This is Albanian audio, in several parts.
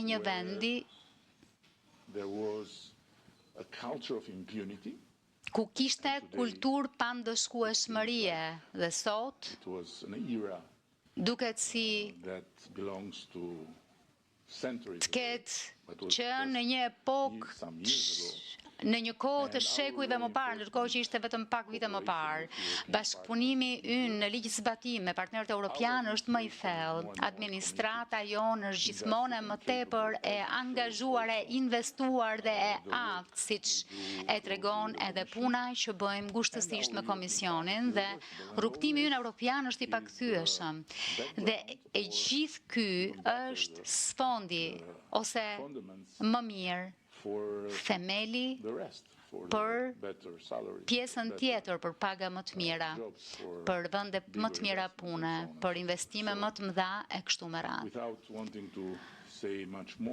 një vendi ku kishte kulturë pandëshkueshmërie dhe sot duket si të ketë që në një epokë, në një kohë të shekujve më parë, ndërkohë që ishte vetëm pak vite më parë, bashkëpunimi ynë në ligjzbatim me partnerët evropianë është më i thellë. Administrata jonë është gjithmonë më tepër e angazhuar, e investuar dhe e aftë, siç e tregon edhe puna që bëjmë ngushtësisht me Komisionin dhe rrugtimi ynë evropian është i pakthyeshëm. Dhe e gjithë ky është sfondi ose më mirë themeli për pjesën tjetër, për paga më të mira, për vende më të mira pune, për investime më të mëdha e kështu me radhë.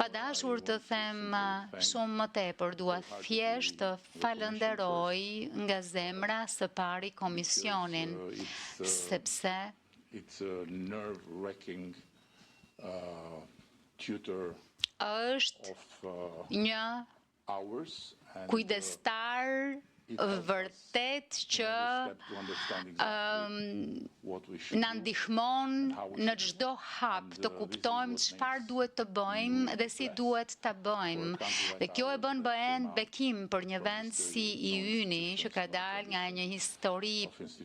Pa dashur të them shumë më tepër, dua thjesht të falenderoj nga zemra së pari Komisionin, sepse është një kujdestar vërtet që na ndihmon në çdo hap të kuptojmë çfarë duhet të bëjmë dhe si duhet ta bëjmë. Dhe kjo e bën BE-n bekim për një vend si i yni që ka dalë nga një histori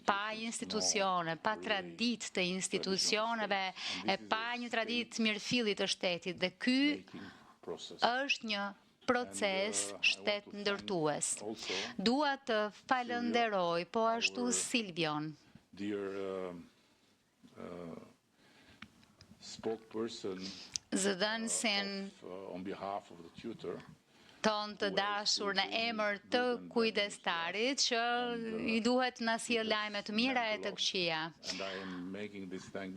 pa institucione, pa traditë të institucioneve, e pa një traditë mirëfilli të shtetit. Dhe ky është një proces shtet ndërtues. Dua të falenderoj po ashtu Silvion, zëdhënësin ton të dashur në emër të kujdestarit që i duhet na sjellë lajme të mira e të këqija.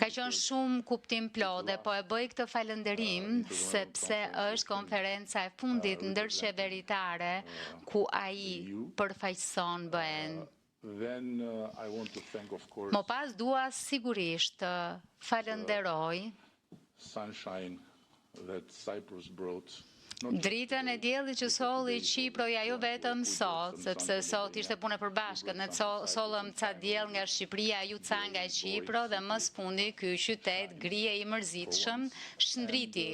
Ka qenë shumë kuptim plot dhe po e bëj këtë falënderim sepse është konferenca e fundit ndërqeveritare ku ai përfaqëson BE-n. Më pas dua sigurisht të falenderoj dritën e diellit që solli Qipëroja jo vetëm sot, sepse sot ishte punë e përbashkët, ne sollëm ca diell nga Shqipëria, ju ca nga Qipro dhe më së fundi ky qytet grije i mërzitshëm shndriti.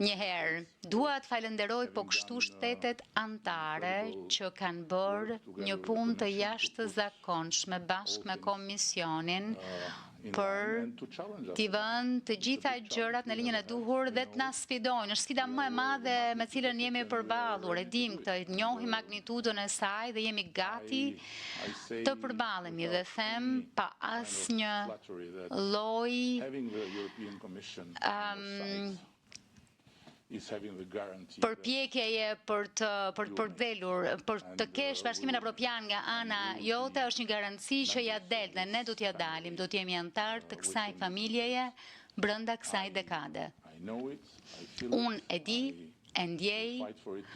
Njëherë, dua të falenderoj po kështu shtetet anëtare që kanë bërë një punë të jashtëzakonshme bashkë me Komisionin për t'i vënë të gjitha gjërat në linjën e duhur dhe të na sfidojnë. Është sfida më e madhe me cilën jemi përballur. E dim këtë, njohim magnitudën e saj dhe jemi gati të përballemi dhe them pa asnjë lloj përpjekjeje për të delur, për të kesh Bashkimin Evropian nga ana jote është një garanci që ja del dhe ne do t'ja dalim, do t'jemi antar të kësaj familjeje brenda kësaj dekade. Unë e di, e ndjej,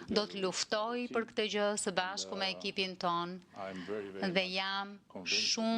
do të luftoj për këtë gjë së bashku me ekipin ton dhe jam shumë